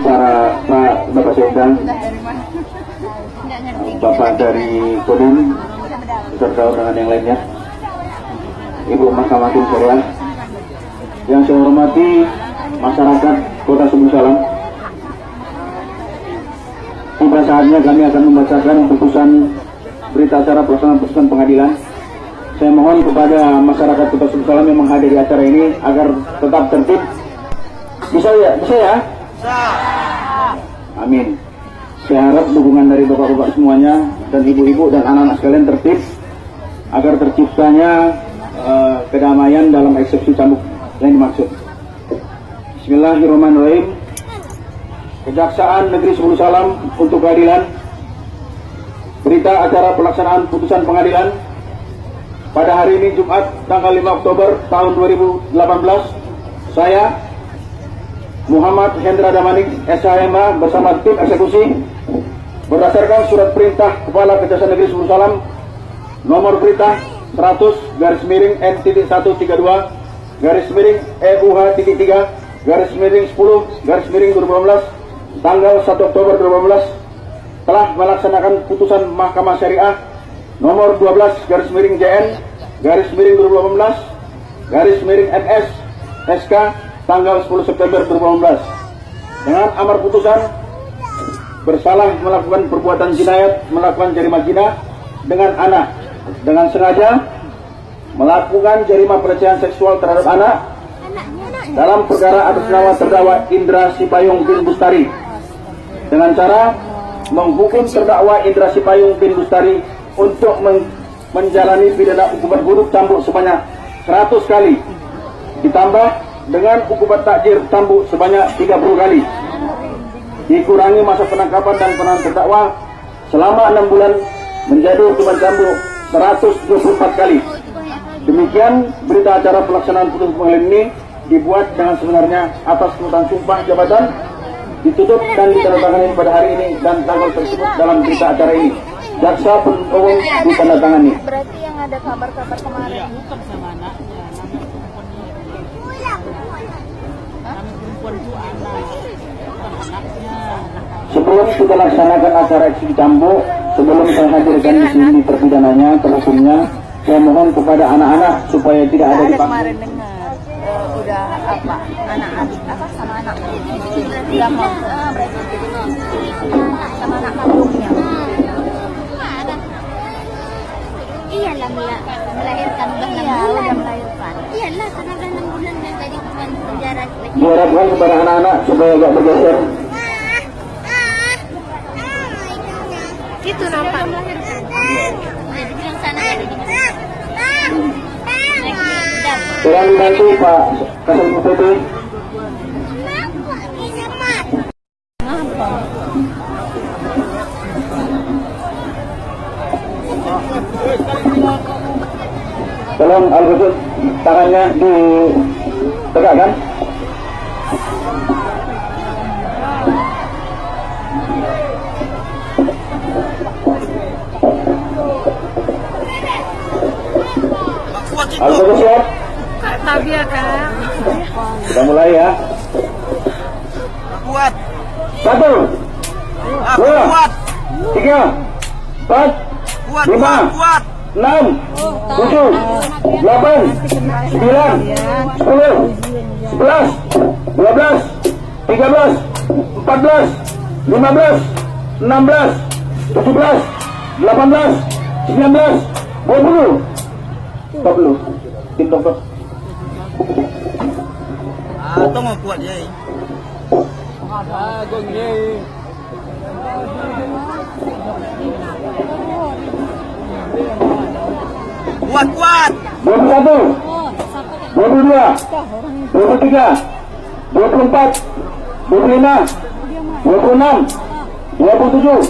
para Bapak Sekda, Bapak dari Kodim, beserta undangan yang lainnya, Ibu Mahkamah Hakim Syariah, yang saya hormati masyarakat Kota Subuh Salam. Tiba saatnya kami akan membacakan putusan berita acara pelaksanaan putusan pengadilan. Saya mohon kepada masyarakat Kota Subuh Salam yang menghadiri acara ini agar tetap tertib. Bisa ya? Bisa. Amin. Saya harap dukungan dari bapak-bapak semuanya dan ibu-ibu dan anak-anak sekalian tertib agar terciptanya kedamaian dalam eksepsi cambuk yang dimaksud. Bismillahirrahmanirrahim. Kejaksaan Negeri Subuh Salam untuk keadilan. Berita acara pelaksanaan putusan pengadilan pada hari ini Jumat tanggal 5 Oktober tahun 2018. Saya Muhammad Hendra Damanik SHMA bersama tim eksekusi berdasarkan surat perintah Kepala Kejaksaan Negeri Subuh Salam nomor berita 100/EUH-3/10/2018 tanggal 1 Oktober 2018 telah melaksanakan putusan Mahkamah Syariah nomor 12/JN/2018/NS SK tanggal 10 September 2018 dengan amar putusan bersalah melakukan perbuatan jinayat, melakukan jarima zina dengan anak dengan sengaja, melakukan jarima pelecehan seksual terhadap anak dalam perkara atas nama terdakwa Indra Sipayung bin Bustari dengan cara menghukum terdakwa Indra Sipayung bin Bustari untuk menjalani pidana hukuman buruk cambuk sebanyak 100 kali ditambah dengan hukuman takjir cambuk sebanyak 30 kali dikurangi masa penangkapan dan penahanan terdakwa selama 6 bulan menjadi hukuman cambuk 124 kali. Demikian berita acara pelaksanaan putusan pengadilan ini dibuat dengan sebenarnya atas keputusan sumpah jabatan ditutup dan ditandatangani pada hari ini dan tanggal tersebut dalam berita acara ini. Jaksa penuntut umum ditandatangani. Berarti yang ada kabar-kabar kemarin bukan sama anaknya, nama perempuan itu anaknya. Sebelum kita laksanakan acara eksekusi cambuk, sebelum saya hadirkan di sini terpidananya, terhukumnya, saya mohon kepada anak-anak supaya tidak ada dipanggil. kemarin dengar udah apa anak-anak apa sama anak udah mau berarti sama anak kandungnya. Iyalah melahirkan udah 6 bulan. Udah melahirkan. Iyalah karena udah 6 bulan dan tadi hukuman penjara. Diharapkan kepada anak-anak supaya agak bergeser. Itu nampak. Jadi bilang sana lagi di Tolong dibantu Pak Kasal UPT. Tolong Al-Qudus tangannya ditegakkan. Al-Qudus siap? Tabia Kak. Kita mulai ya. Kuat. 1, 2, 3, 4, 5, 6, 7, 8, 9, 10, 11, 12, 13, 14, 15, 16, 17, 18, 19, 20. 40. Tim dokter. Itu mau kuat ya. Kuat. 21, 22, 23, 24, 25, 26, 27,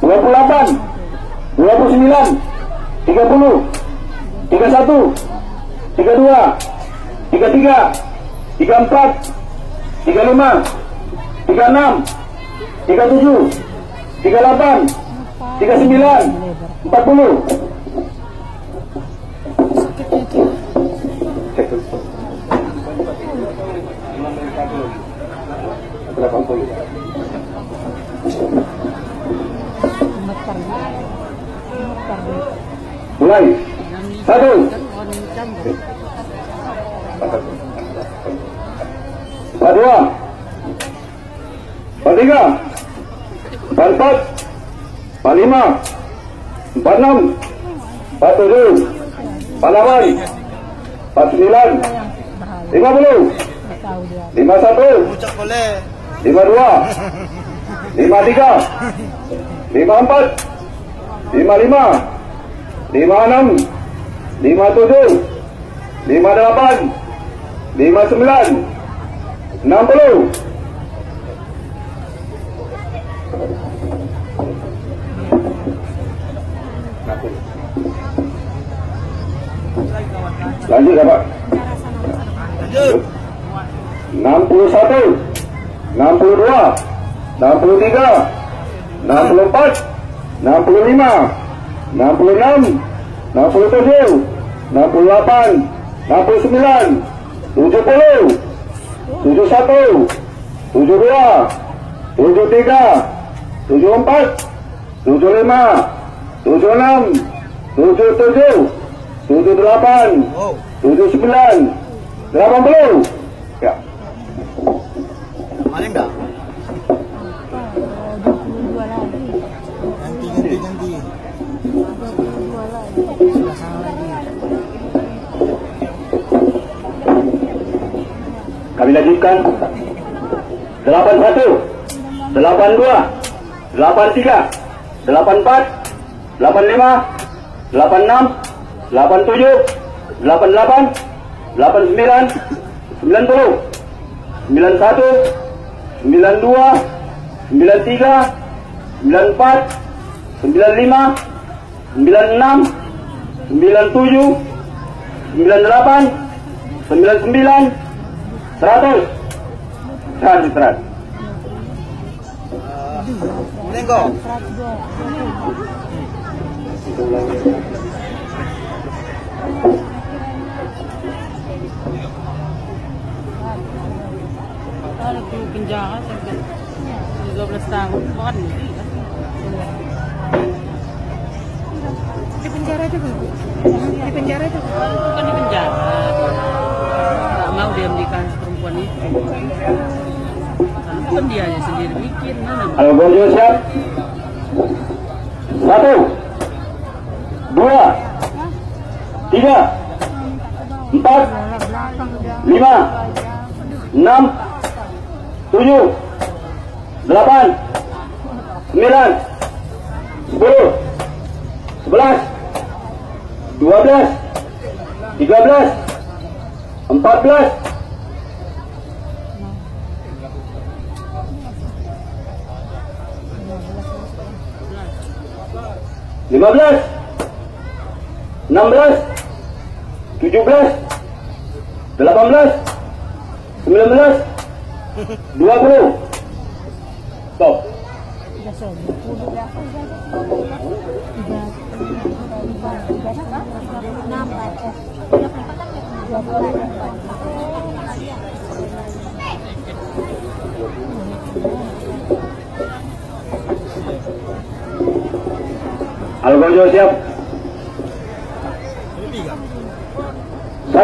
28, 29, 30, 31, 32, 33, 34, 35, 36, 37, 38, 39, 40. Berapa? Mulai. 1, 2, 3, 4, 5, 46, 47, 48, 49, 50, 51, Ucap boleh. 52, 53, 54, 55, 56, 57, 58, 59, 60. Lanjut Pak. Lanjut. 61, 62, 63, 64, 65, 66, 67, 68, 69, 70, 71, 72, 73, 74, 75, 76, 77, 78, Oh. 79, 80. Ya. Mana enggak? Ganti. Kami lanjutkan. 81, 82, 83, 84, 85, 86, 87, 88, 89, 90, 91, 92, 93, 94, 95, 96, 97, 98, 99, 100. 100. Boleh kok? Kalau di penjara sampai 12 tahun kan. Di penjara itu Bu. Di penjara itu. Bukan di penjara. Nggak mau dia menikah perempuan itu. Kan dia aja sendiri bikin mana. Halo Bonjo siap. 1, 2, 3, 4, 5, 6, 7, 8, 9, 10, 11, 12, 13, 14, 15, 16, 17, 18, 19, 20. Stop. Halo Bonjo siap. 1,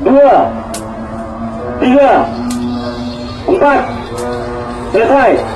2, 3, 4. Selesai.